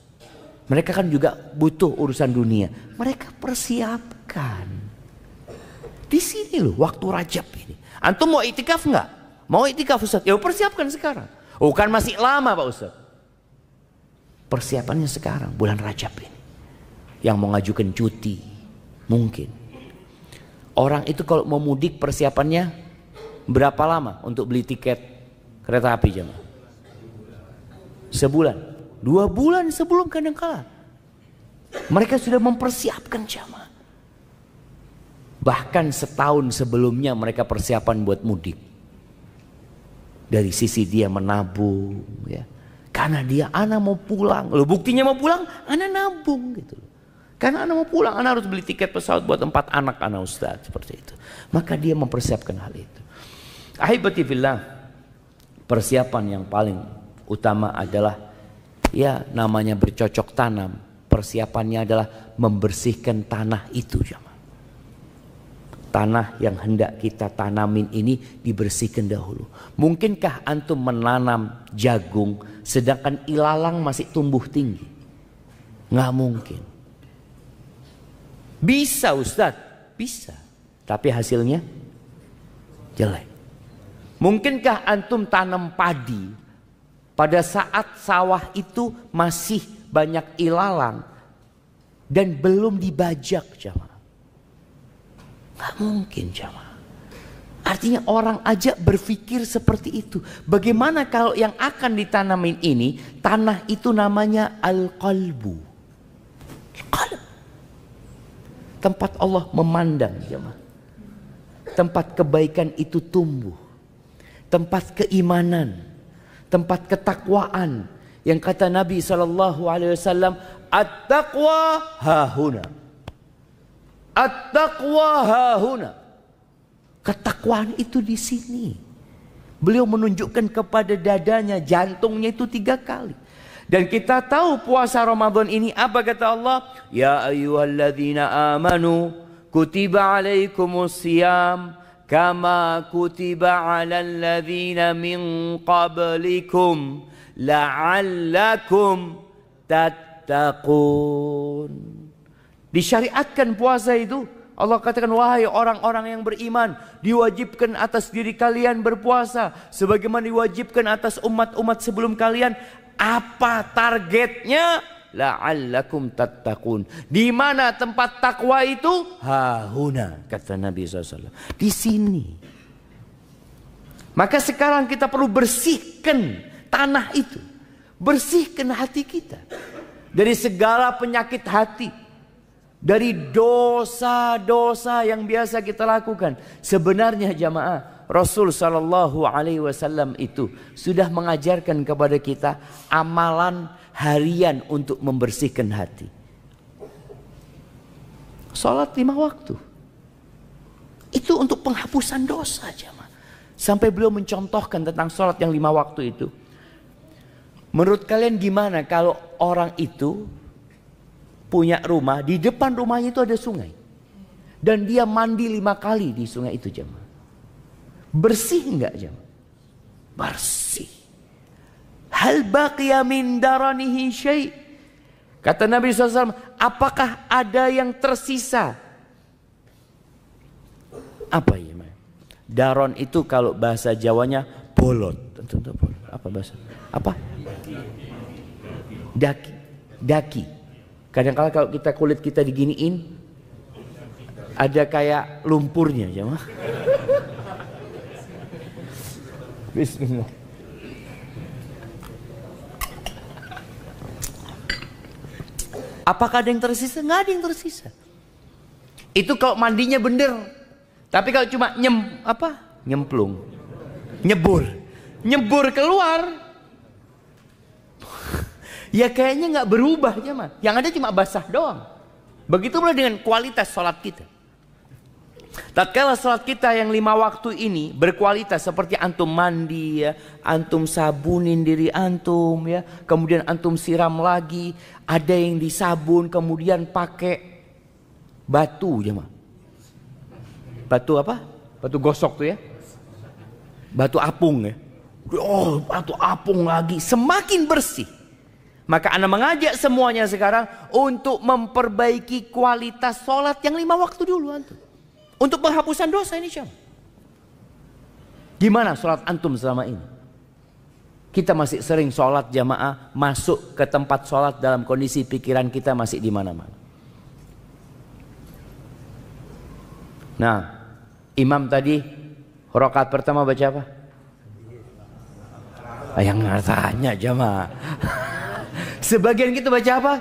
Mereka kan juga butuh urusan dunia. Mereka persiapkan. Di sini loh waktu Rajab ini. Antum mau iktikaf nggak? Mau iktikaf Ustaz? Ya persiapkan sekarang. Oh kan masih lama Pak Ustaz. Persiapannya sekarang bulan Rajab ini. Yang mau ngajukan cuti mungkin. Orang itu kalau mau mudik persiapannya berapa lama untuk beli tiket kereta api jemaah? Sebulan, 2 bulan sebelum kadangkala. Mereka sudah mempersiapkan jemaah. Bahkan setahun sebelumnya mereka persiapan buat mudik. Dari sisi dia menabung ya. Karena dia anak mau pulang. Loh buktinya mau pulang, anak nabung gitu. Karena anak mau pulang, anak harus beli tiket pesawat buat 4 anak anak Ustaz seperti itu. Maka dia mempersiapkan hal itu. Ahibati fillah, persiapan yang paling utama adalah ya namanya bercocok tanam. Persiapannya adalah membersihkan tanah itu jemaah. Tanah yang hendak kita tanamin ini dibersihkan dahulu. Mungkinkah antum menanam jagung sedangkan ilalang masih tumbuh tinggi? Nggak mungkin. Bisa Ustadz, bisa. Tapi hasilnya jelek. Mungkinkah antum tanam padi pada saat sawah itu masih banyak ilalang dan belum dibajak jemaah? Nggak mungkin jemaah. Artinya orang aja berpikir seperti itu. Bagaimana kalau yang akan ditanamin ini tanah itu namanya al-qalbu. Qalb. Tempat Allah memandang, jemaah. Tempat kebaikan itu tumbuh. Tempat keimanan, tempat ketakwaan. Yang kata Nabi SAW, at-taqwa hahuna. At-taqwa hahuna. Ketakwaan itu di sini. Beliau menunjukkan kepada dadanya, jantungnya itu 3 kali. Dan kita tahu puasa Ramadan ini apa kata Allah? Ya ayyuhalladzina amanu kutiba alaikumusiyam kama kutiba alal ladzina min qablikum la'allakum tattaqun. Disyariatkan puasa itu. Allah katakan, wahai orang-orang yang beriman, diwajibkan atas diri kalian berpuasa sebagaimana diwajibkan atas umat-umat sebelum kalian. Apa targetnya? La'allakum tattaqun. Di mana tempat takwa itu? Hahuna, kata Nabi SAW. Di sini. Maka sekarang kita perlu bersihkan tanah itu. Bersihkan hati kita dari segala penyakit hati, dari dosa-dosa yang biasa kita lakukan. Sebenarnya jamaah, Rasul Sallallahu Alaihi Wasallam itu sudah mengajarkan kepada kita amalan harian untuk membersihkan hati. Salat 5 waktu. Itu untuk penghapusan dosa, jemaah. Sampai beliau mencontohkan tentang salat yang 5 waktu itu. Menurut kalian gimana kalau orang itu punya rumah, di depan rumahnya itu ada sungai, dan dia mandi 5 kali di sungai itu, jemaah? Bersih enggak, jemaah? Bersih. Hal baqiya min daranihi syai'. Kata Nabi SAW, apakah ada yang tersisa? Apa ya? Daron itu kalau bahasa Jawanya bolot. Apa bahasa? Apa? Daki. Daki. Kadang-kala kalau kita kulit kita diginiin, ada kayak lumpurnya, jemaah. Bismillah. Apakah ada yang tersisa? Nggak ada yang tersisa. Itu kalau mandinya bener. Tapi kalau cuma nyemplung, nyebur keluar, ya kayaknya nggak berubah, jemaah. Yang ada cuma basah doang. Begitu pula dengan kualitas sholat kita. Tatkala sholat kita yang 5 waktu ini berkualitas, seperti antum mandi, ya, antum sabunin diri antum, ya, kemudian antum siram lagi, ada yang disabun, kemudian pakai batu, jemaah. Batu apa? Batu gosok tuh, ya, batu apung, ya. Oh, batu apung lagi, semakin bersih. Maka ana mengajak semuanya sekarang untuk memperbaiki kualitas sholat yang 5 waktu dulu antum. Untuk penghapusan dosa ini, syam. Gimana sholat antum selama ini? Kita masih sering sholat jamaah, masuk ke tempat sholat dalam kondisi pikiran kita masih di mana-mana. Nah, imam tadi rakaat pertama baca apa? Yang tanya jamaah. Sebagian kita baca apa?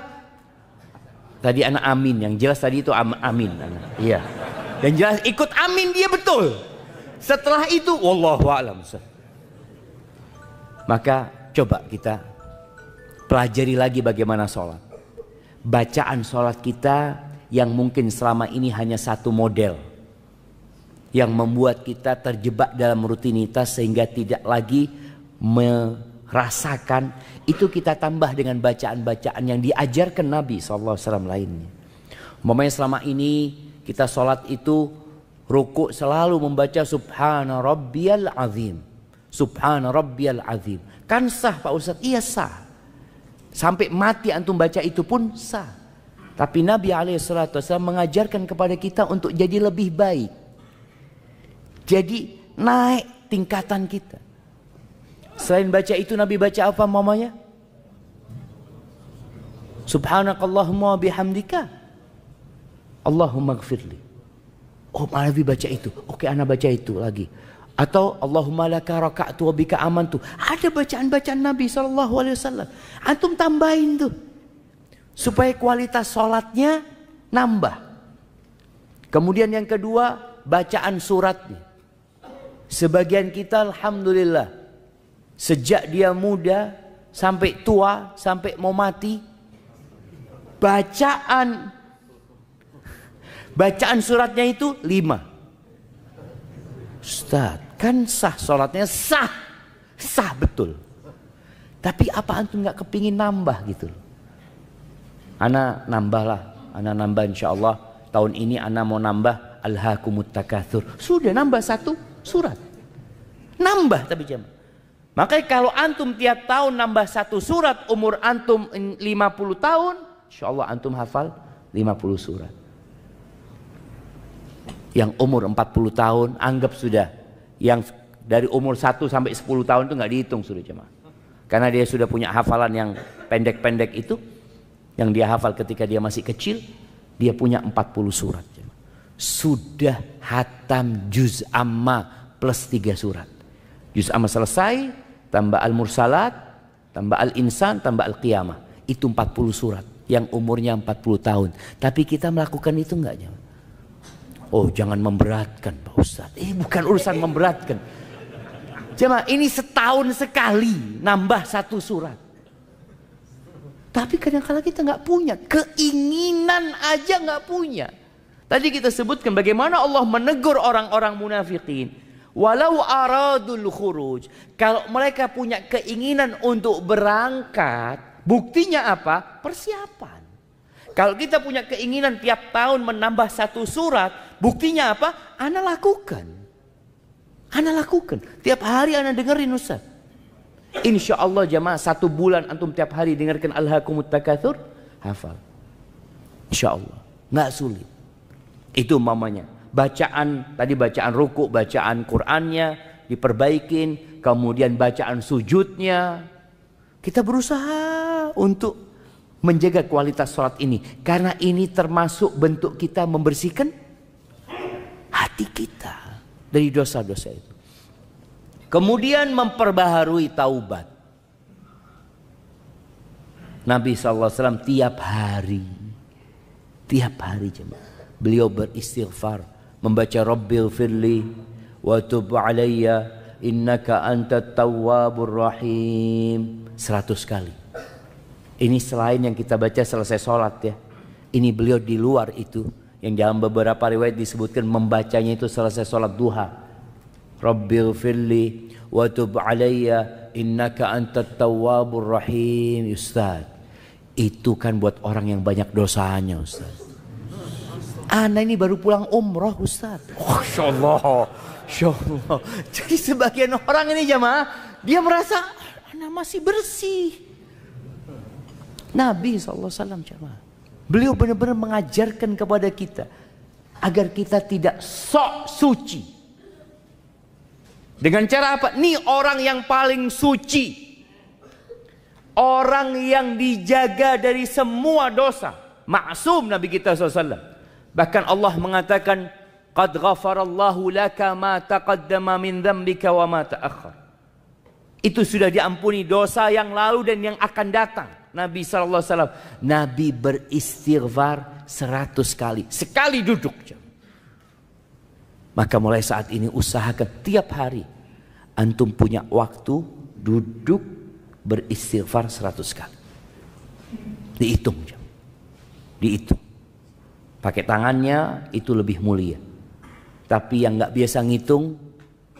Tadi anak amin, yang jelas tadi itu amin. Iya. Dan jelas ikut amin dia betul. Setelah itu wallahu a'lam. Maka coba kita pelajari lagi bagaimana sholat. Bacaan sholat kita yang mungkin selama ini hanya satu model, yang membuat kita terjebak dalam rutinitas sehingga tidak lagi merasakan. Itu kita tambah dengan bacaan-bacaan yang diajarkan Nabi SAW lainnya. Umpamanya selama ini kita sholat itu ruku selalu membaca Subhana Rabbiyal Azim. Subhana Rabbiyal Azim. Kan sah Pak Ustadz? Iya sah. Sampai mati antum baca itu pun sah. Tapi Nabi SAW mengajarkan kepada kita untuk jadi lebih baik. Jadi naik tingkatan kita. Selain baca itu Nabi baca apa mamanya? Subhanakallahumma bihamdika Allahumma gfirli. Oh, Nabi baca itu. Oke, ana baca itu lagi. Atau Allahumma laka raka'tu wa bika amantu. Ada bacaan-bacaan Nabi SAW. Antum tambahin tuh. Supaya kualitas sholatnya nambah. Kemudian yang kedua, bacaan suratnya. Sebagian kita alhamdulillah, sejak dia muda sampai tua, sampai mau mati, bacaan suratnya itu 5. Ustaz, kan sah sholatnya, sah betul. Tapi apa antum nggak kepingin nambah gitu? Ana nambah insya Allah. Tahun ini ana mau nambah Alhaakumut Takatsur. Sudah nambah 1 surat. Nambah tapi jemaah. Makanya kalau antum tiap tahun nambah 1 surat, umur antum 50 tahun, insya Allah antum hafal 50 surat. Yang umur 40 tahun, anggap sudah. Yang dari umur 1 sampai 10 tahun itu nggak dihitung sudah jemaah. Karena dia sudah punya hafalan yang pendek-pendek itu, yang dia hafal ketika dia masih kecil, dia punya 40 surat. Sudah hatam juz amma plus 3 surat. Juz amma selesai, tambah al-mursalat, tambah al-insan, tambah al-qiyamah. Itu 40 surat yang umurnya 40 tahun. Tapi kita melakukan itu enggak? Oh, jangan memberatkan Pak Ustaz. Bukan urusan memberatkan. Jemaah, ini setahun sekali nambah 1 surat. Tapi kadang-kadang kita nggak punya, keinginan aja nggak punya. Tadi kita sebutkan bagaimana Allah menegur orang-orang munafikin. Walau aradul khuruj, kalau mereka punya keinginan untuk berangkat, buktinya apa? Persiapan. Kalau kita punya keinginan tiap tahun menambah 1 surat, buktinya apa? Ana lakukan. Tiap hari ana dengerin Ustaz. Insya Allah jamaah 1 bulan antum tiap hari dengarkan Alhaakumut Takatsur, hafal. Insya Allah, nggak sulit. Itu umpamanya. Tadi bacaan ruku, bacaan Qur'annya diperbaikin, kemudian bacaan sujudnya. Kita berusaha untuk menjaga kualitas sholat ini, karena ini termasuk bentuk kita membersihkan hati kita dari dosa-dosa itu. Kemudian memperbaharui taubat. Nabi SAW tiap hari jemaah, beliau beristighfar, membaca Rabbil firli wa tub alayya innaka antat tawwabur rahim 100 kali. Ini selain yang kita baca selesai sholat ya. Ini beliau di luar itu, yang dalam beberapa riwayat disebutkan membacanya itu selesai sholat duha. Rabbil firli wa tub alayya innaka antat tawwabur rahim. Ustaz, itu kan buat orang yang banyak dosanya Ustaz. Ana ini baru pulang umroh Ustaz. Oh, Insya Allah. Jadi sebagian orang ini jamaah, dia merasa ana masih bersih. Nabi SAW jamaah, beliau benar-benar mengajarkan kepada kita agar kita tidak sok suci. Dengan cara apa? Nih orang yang paling suci, orang yang dijaga dari semua dosa, maksum Nabi kita SAW. Bahkan Allah mengatakan, qad ghafarallahu laka ma taqaddama min dzambika wa ma ta'akhkhar. Itu sudah diampuni dosa yang lalu dan yang akan datang. Nabi SAW, Nabi beristighfar 100 kali, sekali duduk. Maka mulai saat ini usahakan tiap hari antum punya waktu duduk beristighfar 100 kali. Dihitung. Pakai tangannya itu lebih mulia. Tapi yang nggak biasa ngitung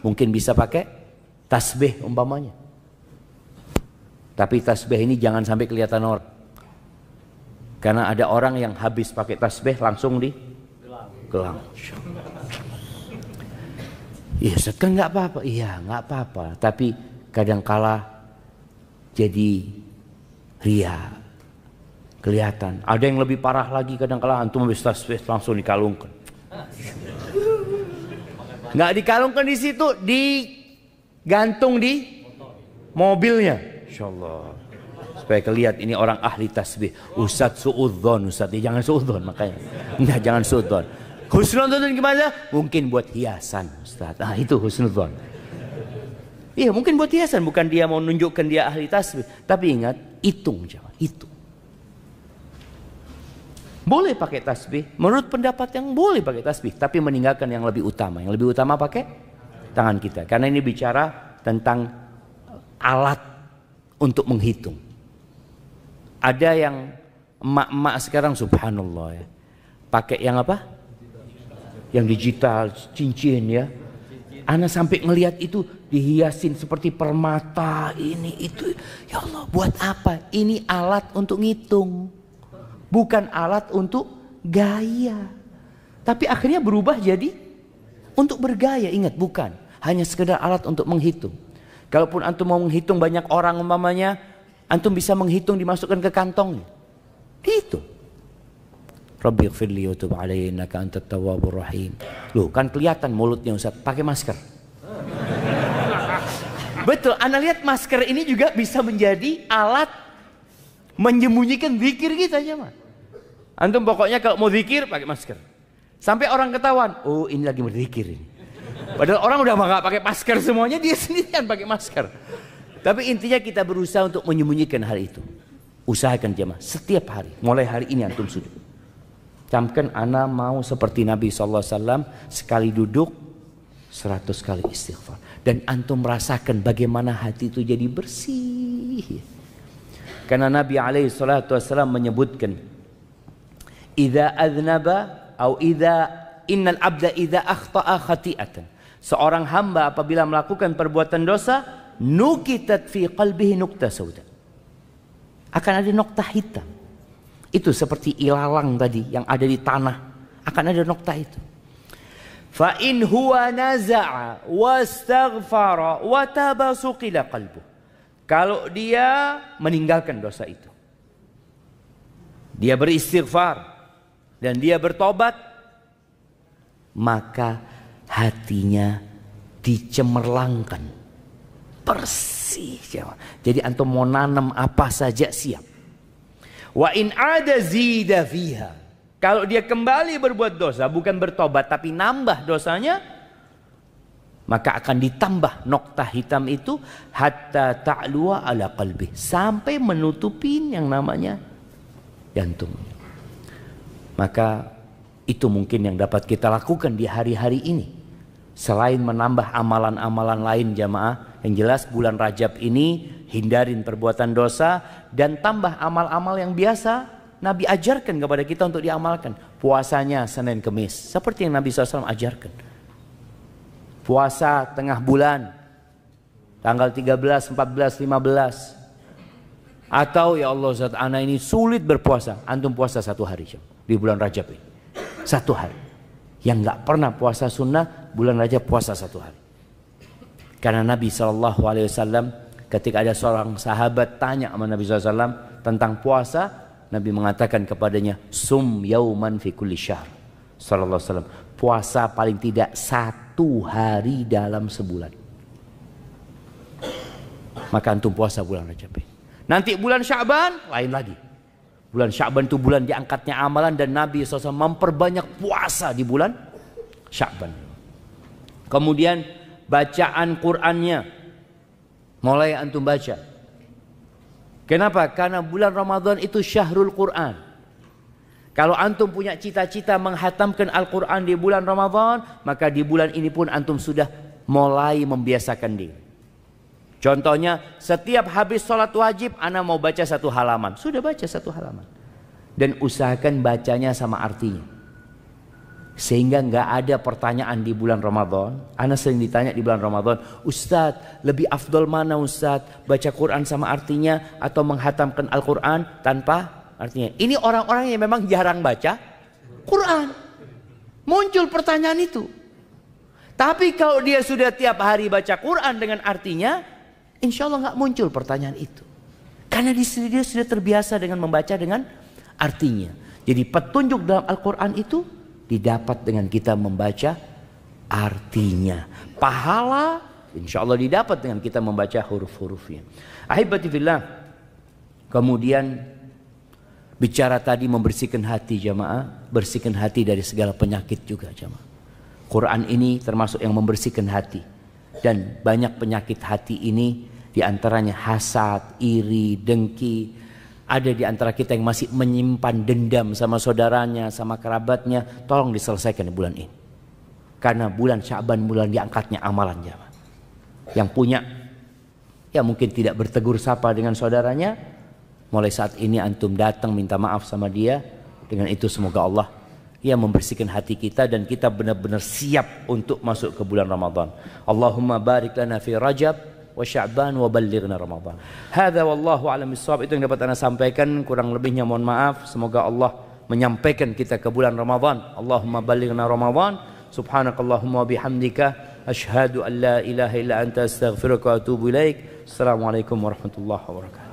mungkin bisa pakai tasbih umpamanya. Tapi tasbih ini jangan sampai kelihatan orang. Karena ada orang yang habis pakai tasbih langsung di gelang. Iya, kan nggak apa-apa. Iya, nggak apa-apa. Tapi kadangkala jadi ria, kelihatan. Ada yang lebih parah lagi, kadangkala antum habis tasbih langsung dikalungkan. Nggak dikalungkan di situ, digantung di mobilnya. Insyaallah, supaya kelihatan ini orang ahli tasbih. Ustadz suudzon, Ustadz ya, jangan suudzon makanya. Enggak, jangan suudzon. Husnudzon gimana? Mungkin buat hiasan Ustadz. Nah itu husnudzon. Iya mungkin buat hiasan, bukan dia mau nunjukkan dia ahli tasbih. Tapi ingat, hitung jangan, hitung. Boleh pakai tasbih, menurut pendapat yang boleh pakai tasbih, tapi meninggalkan yang lebih utama. Yang lebih utama pakai tangan kita. Karena ini bicara tentang alat untuk menghitung. Ada yang emak-emak sekarang subhanallah ya, pakai yang apa? Yang digital, cincin ya. Ana sampai ngelihat itu dihiasin seperti permata, ini itu. Ya Allah, buat apa? Ini alat untuk ngitung. Bukan alat untuk gaya. Tapi akhirnya berubah jadi untuk bergaya. Ingat, bukan hanya sekedar alat untuk menghitung. Kalaupun antum mau menghitung banyak orang umpamanya, antum bisa menghitung dimasukkan ke kantongnya. Itu. Rabbighfirli wa tub alayya innaka antat tawwabur rahim. Loh, kan kelihatan mulutnya Ustaz, pakai masker. Betul, Anda lihat masker ini juga bisa menjadi alat menyembunyikan zikir kita aja mah. Antum pokoknya kalau mau zikir pakai masker. Sampai orang ketahuan, oh ini lagi berzikir ini. Padahal orang udah nggak pakai masker semuanya, dia sendirian pakai masker. Tapi intinya kita berusaha untuk menyembunyikan hal itu. Usahakan jemaah setiap hari, mulai hari ini antum sudah. Camkan ana mau seperti Nabi SAW, sekali duduk 100 kali istighfar. Dan antum merasakan bagaimana hati itu jadi bersih. Karena Nabi SAW menyebutkan, idza adznaba atau innal abda idza akhta'a khati'atan. Seorang hamba apabila melakukan perbuatan dosa, nukitat fi qalbihi nuqta sauda. Akan ada nokta hitam. Itu seperti ilalang tadi yang ada di tanah, akan ada nokta itu. Fa in huwa naza'a wastaghfara wa taba suqila qalbuh. Kalau dia meninggalkan dosa itu, dia beristighfar dan dia bertobat, maka hatinya dicemerlangkan, bersih. Jadi antum mau nanam apa saja siap. Wa in ada zida fiha. Kalau dia kembali berbuat dosa, bukan bertobat tapi nambah dosanya, maka akan ditambah nokta hitam itu hatta ta'luwa ala qalbi, sampai menutupin yang namanya jantung. Maka itu mungkin yang dapat kita lakukan di hari-hari ini. Selain menambah amalan-amalan lain jamaah, yang jelas bulan Rajab ini hindarin perbuatan dosa dan tambah amal-amal yang biasa Nabi ajarkan kepada kita untuk diamalkan. Puasanya Senin Kemis seperti yang Nabi SAW ajarkan. Puasa tengah bulan tanggal 13, 14, 15. Atau ya Allah Ustaz, ana ini sulit berpuasa, antum puasa 1 hari di bulan Rajab ini. 1 hari. Yang nggak pernah puasa sunnah, bulan Rajab puasa 1 hari. Karena Nabi SAW ketika ada seorang sahabat tanya sama Nabi SAW tentang puasa, Nabi mengatakan kepadanya, sum yauman fi kulli syahr. Sallallahu alaihi wasallam, puasa paling tidak 1 hari dalam sebulan. Maka antum puasa bulan Rajab. Nanti bulan Sya'ban lain lagi. Bulan Sya'ban itu bulan diangkatnya amalan dan Nabi SAW memperbanyak puasa di bulan Sya'ban. Kemudian bacaan Qur'annya mulai antum baca. Kenapa? Karena bulan Ramadan itu syahrul Quran. Kalau antum punya cita-cita menghatamkan Al-Quran di bulan Ramadan, maka di bulan ini pun antum sudah mulai membiasakan diri. Contohnya, setiap habis sholat wajib, ana mau baca 1 halaman. Sudah baca 1 halaman. Dan usahakan bacanya sama artinya. Sehingga nggak ada pertanyaan di bulan Ramadan. Ana sering ditanya di bulan Ramadan, Ustadz, lebih afdol mana Ustadz? Baca Quran sama artinya atau menghatamkan Al-Quran tanpa artinya? Ini orang-orang yang memang jarang baca Quran. Muncul pertanyaan itu. Tapi kalau dia sudah tiap hari baca Quran dengan artinya, insya Allah nggak muncul pertanyaan itu. Karena dia sudah terbiasa dengan membaca dengan artinya. Jadi petunjuk dalam Al-Quran itu didapat dengan kita membaca artinya. Pahala insya Allah didapat dengan kita membaca huruf-hurufnya. Ahibati fillah. Kemudian bicara tadi membersihkan hati jamaah. Bersihkan hati dari segala penyakit juga jamaah. Quran ini termasuk yang membersihkan hati. Dan banyak penyakit hati ini diantaranya hasad, iri, dengki, Ada di antara kita yang masih menyimpan dendam sama saudaranya, sama kerabatnya, tolong diselesaikan di bulan ini. Karena bulan Sya'ban bulan diangkatnya amalan jamaah. Yang punya, ya mungkin tidak bertegur sapa dengan saudaranya, mulai saat ini antum datang minta maaf sama dia. Dengan itu semoga Allah ya membersihkan hati kita dan kita benar-benar siap untuk masuk ke bulan Ramadan. Allahumma barik lana fi Rajab wa Sya'ban wa ballighna Ramadan. Hadza wallahu a'lam bissawab. Itu yang dapat Anda sampaikan, kurang lebihnya mohon maaf. Semoga Allah menyampaikan kita ke bulan Ramadan. Allahumma ballighna Ramadan. Subhanakallahumma wa bihamdika asyhadu an la ilaha illa anta astaghfiruka wa atubu ilaik. Assalamualaikum warahmatullahi wabarakatuh.